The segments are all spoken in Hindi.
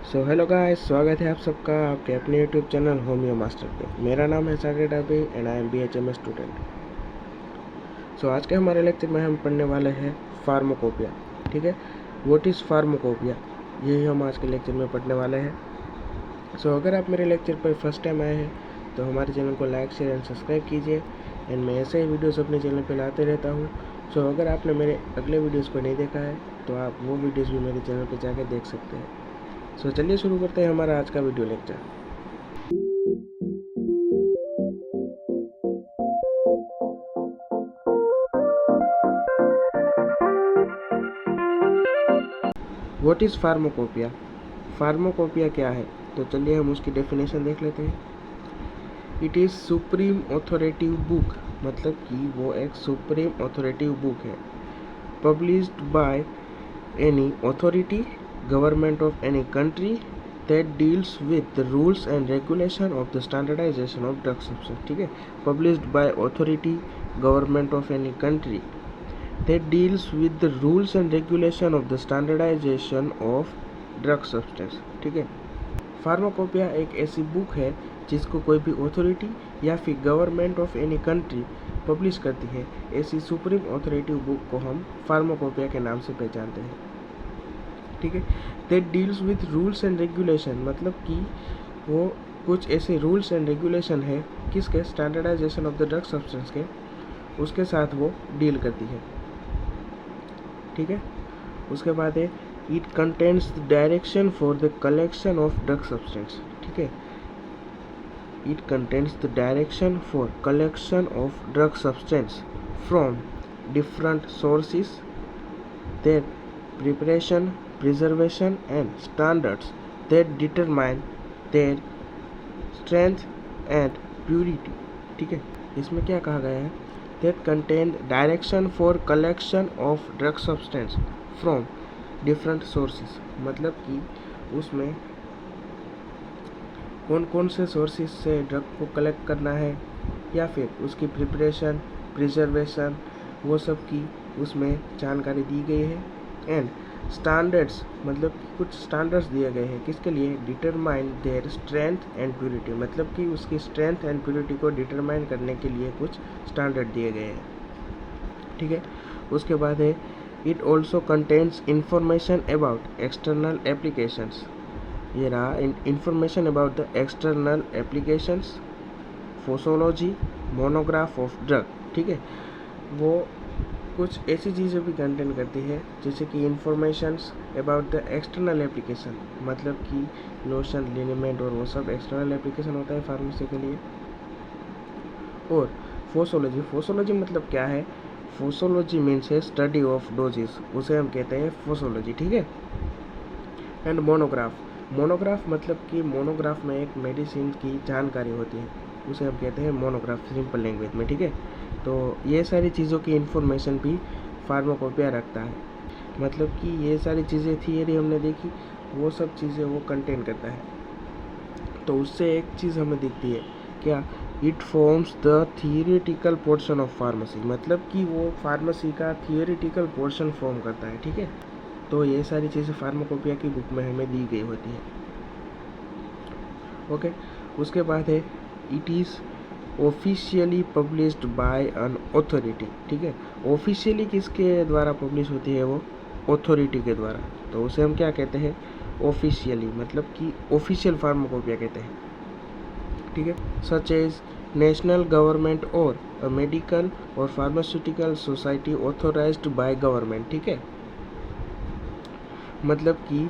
सो हेलो गाइस, स्वागत है आप सबका आपके अपने यूट्यूब चैनल होमियो मास्टर पे। मेरा नाम है Sagar Dabi and I am BHMS student. So आज के हमारे लेक्चर में हम पढ़ने वाले हैं फार्माकोपिया। ठीक है, व्हाट इज़ फार्माकोपिया, यही हम आज के लेक्चर में पढ़ने वाले हैं। सो अगर आप मेरे लेक्चर पर फर्स्ट टाइम आए हैं तो हमारे चैनल को लाइक शेयर एंड सब्सक्राइब कीजिए एंड मैं ऐसे ही वीडियोज़ अपने चैनल पर लाते रहता हूँ। सो अगर आपने मेरे अगले वीडियोज़ को नहीं देखा है तो आप वो वीडियोज़ भी मेरे चैनल पर जाकर देख सकते हैं। सो चलिए शुरू करते हैं हमारा आज का video lecture. What is pharmacopoeia, pharmacopoeia क्या है, तो चलिए हम उसकी डेफिनेशन देख लेते हैं। It is supreme authoritative book, मतलब कि वो एक सुप्रीम ऑथोरेटिव बुक है, published by any authority, government of any country that deals with the rules and regulation of the standardization of drug substance। ठीक है, published by authority, government of any country that deals with the rules and regulation of the standardization of drug substance। ठीक है, फार्माकोपिया एक ऐसी बुक है जिसको कोई भी ऑथोरिटी या फिर government of any country publish करती है। ऐसी सुप्रीम ऑथोरेटिव बुक को हम फार्माकोपिया के नाम से पहचानते हैं। ठीक है, that deals with rules and regulation, मतलब कि वो कुछ ऐसे रूल्स एंड रेगुलेशन है किसके, standardization of the drug substance के, उसके साथ वो डील करती है। ठीक है, उसके बाद है it contains the direction for the collection of drug substance. ठीक है, it contains the direction for collection of drug substance from different sources, there preparation, preservation and standards that determine their strength and purity। ठीक है, इसमें क्या कहा गया है, that contain direction for collection of drug substance from different sources, मतलब कि उसमें कौन कौन से सोर्सेज से ड्रग को कलेक्ट करना है या फिर उसकी प्रिपरेशन, प्रिजर्वेशन, वो सब की उसमें जानकारी दी गई है। एंड स्टैंडर्ड्स, मतलब कि कुछ स्टैंडर्ड्स दिए गए हैं किसके लिए, determine their strength and purity, मतलब कि उसकी स्ट्रेंथ एंड प्योरिटी को डिटरमाइन करने के लिए कुछ स्टैंडर्ड दिए गए हैं। ठीक है, उसके बाद है it also contains information about external applications. ये रहा information about the external applications, posology, monograph of drug. ठीक है, वो कुछ ऐसी चीज़ें भी कंटेन करती है जैसे कि informations about the external application, मतलब कि लोशन, लिनीमेंट और वो सब एक्सटर्नल एप्लीकेशन होता है फार्मेसी के लिए। और फोसोलॉजी, फोसोलॉजी मतलब क्या है, फोसोलॉजी मीन्स है स्टडी ऑफ डोजेस, उसे हम कहते हैं फोसोलॉजी। ठीक है, एंड मोनोग्राफ, मोनोग्राफ मतलब कि मोनोग्राफ में एक मेडिसिन की जानकारी होती है, उसे हम कहते हैं मोनोग्राफ सिंपल लैंग्वेज में। ठीक है, तो ये सारी चीज़ों की इन्फॉर्मेशन भी फार्माकोपिया रखता है, मतलब कि ये सारी चीज़ें थियरी हमने देखी, वो सब चीज़ें वो कंटेन करता है। तो उससे एक चीज़ हमें दिखती है क्या, it forms the theoretical portion of pharmacy, मतलब कि वो फार्मेसी का थियोरेटिकल पोर्शन फॉर्म करता है। ठीक है, तो ये सारी चीज़ें फार्माकोपिया की बुक में हमें दी गई होती है। ओके, उसके बाद है it is officially published by an authority. ठीक है, ऑफिशियली किसके द्वारा पब्लिश होती है, वो ऑथोरिटी के द्वारा, तो उसे हम क्या कहते हैं, ऑफिशियली, मतलब कि ऑफिशियल फार्माकोपिया कहते हैं। ठीक है, सच एज नेशनल गवर्नमेंट और अ मेडिकल और pharmaceutical society authorised by government. ठीक है, मतलब कि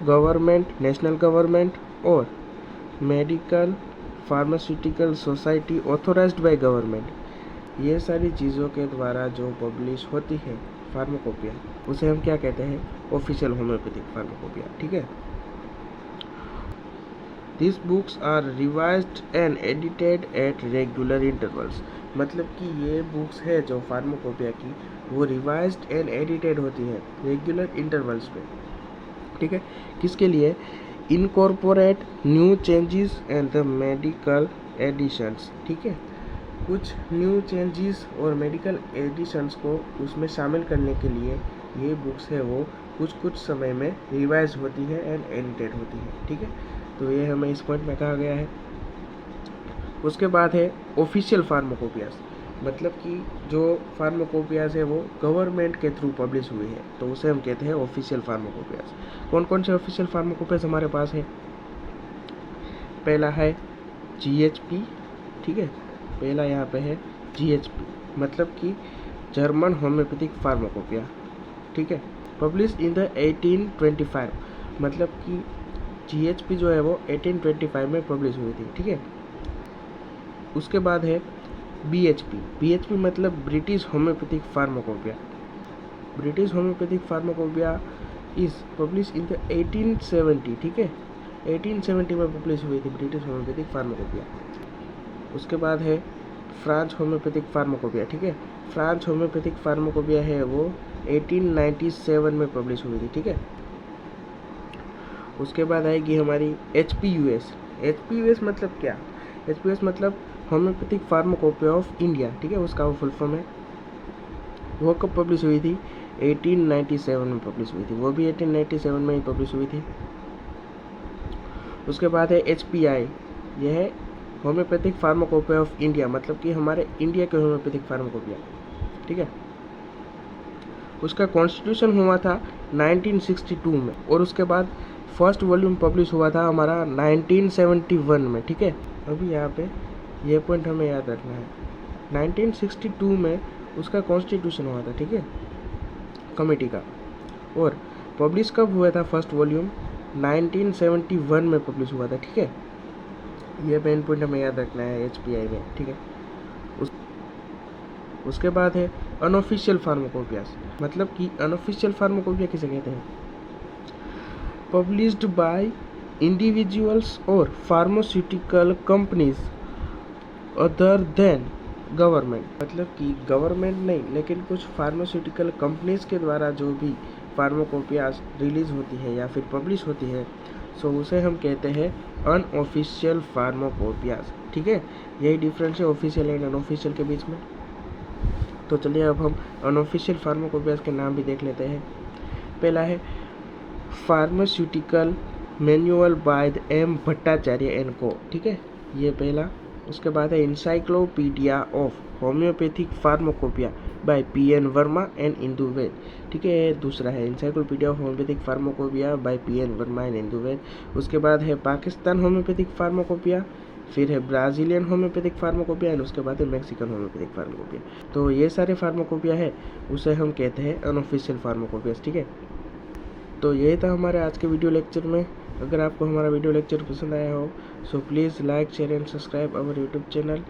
गवर्नमेंट, नेशनल गवर्नमेंट और medical pharmaceutical society authorised by government, ये सारी चीज़ों के द्वारा जो पब्लिश होती है फार्माकोपिया, उसे हम क्या कहते हैं, ऑफिशियल होम्योपैथिक फार्माकोपिया। ठीक है, this books are revised and edited at regular intervals, मतलब कि ये बुक्स है जो फार्माकोपिया की, वो रिवाइज्ड एंड एडिटेड होती है रेगुलर इंटरवल्स पे। ठीक है, किसके लिए, incorporate new changes and the medical additions. ठीक है, कुछ न्यू चेंजेस और मेडिकल एडिशंस को उसमें शामिल करने के लिए ये बुक्स है वो कुछ कुछ समय में रिवाइज होती है एंड एडिटेड होती है, ठीक है। तो ये हमें इस पॉइंट में कहा गया है। उसके बाद है ऑफिशियल फार्माकोपियास, मतलब कि जो फार्माकोपियास है वो गवर्नमेंट के थ्रू पब्लिश हुई है, तो उसे हम कहते हैं ऑफिशियल फार्माकोपियास। कौन कौन से ऑफिशियल फार्माकोपियास हमारे पास है? पहला है GHP, ठीक है। पहला यहाँ पे है GHP, मतलब कि जर्मन होम्योपैथिक फार्माकोपिया, ठीक है। पब्लिश इन द 1825, मतलब कि GHP जो है वो 1825 में पब्लिश हुई थी, ठीक है। उसके बाद है BHP मतलब British homeopathic pharmacopoeia. British homeopathic pharmacopoeia is publish in the 1870, ठीक है। 1870 में पब्लिश हुई थी ब्रिटिश होम्योपैथिक फार्माकोपिया। उसके बाद है फ्रांस होम्योपैथिक फार्माकोपिया, ठीक है। फ्रांस होम्योपैथिक फार्माकोपिया है वो 1897 में पब्लिश हुई थी, ठीक है। उसके बाद आएगी हमारी HPUS। HPUS मतलब क्या? HPUS मतलब होम्योपैथिक फार्माकोपिया ऑफ इंडिया, ठीक है, उसका वो फुल फॉर्म है। वो कब पब्लिश हुई थी? 1897 में पब्लिश हुई थी, वो भी 1897 में ही पब्लिश हुई थी। उसके बाद है HPI, यह है होम्योपैथिक फार्माकोपिया ऑफ इंडिया, मतलब कि हमारे इंडिया के होम्योपैथिक फार्माकोपिया, ठीक है। उसका कॉन्स्टिट्यूशन हुआ था 1962 में, और उसके बाद फर्स्ट वॉल्यूम पब्लिश हुआ था हमारा 1971 में, ठीक है। अभी यहाँ पे ये पॉइंट हमें याद रखना है, 1962 में उसका कॉन्स्टिट्यूशन हुआ था, ठीक है, कमेटी का। और पब्लिश कब हुआ था फर्स्ट वॉल्यूम? 1971 में पब्लिश हुआ था, ठीक है। ये मेन पॉइंट हमें याद रखना है HPI में, ठीक है। उसके बाद है अनऑफिशियल फार्माकोपियास, मतलब कि अनऑफिशियल फार्माकोपिया किसे कहते हैं? पब्लिश्ड बाय इंडिविजुअल्स और pharmaceutical companies other than government, मतलब कि गवर्नमेंट नहीं लेकिन कुछ फार्मास्यूटिकल कंपनीज के द्वारा जो भी फार्माकोपियास रिलीज होती है या फिर पब्लिश होती है, सो उसे हम कहते हैं अनऑफिशियल फार्माकोपियास, ठीक है। यही डिफरेंस है ऑफिशियल एंड अनऑफिशियल के बीच में। तो चलिए अब हम अनऑफिशियल फार्माकोपियास के नाम भी देख लेते हैं। पहला है pharmaceutical manual by M Bhattacharya and co, ठीक है, ये पहला। उसके बाद है encyclopaedia of homoeopathic pharmacopoeia by PN Verma and Indu Vaid, ठीक है, ये दूसरा है encyclopaedia of homoeopathic pharmacopoeia by PN Verma and Indu Vaid. उसके बाद है पाकिस्तान होम्योपैथिक फार्माकोपिया, फिर है ब्राज़ीलियन होम्योपैथिक फार्माकोपिया एंड उसके बाद है मैक्सिकन होम्योपैथिक फार्माकोपिया। तो ये सारे फार्माकोपिया है उसे हम कहते हैं अनऑफिशियल फार्माकोपियास, ठीक है। तो यही था हमारे आज के वीडियो लेक्चर में। अगर आपको हमारा वीडियो लेक्चर पसंद आया हो so please like share and subscribe our YouTube channel.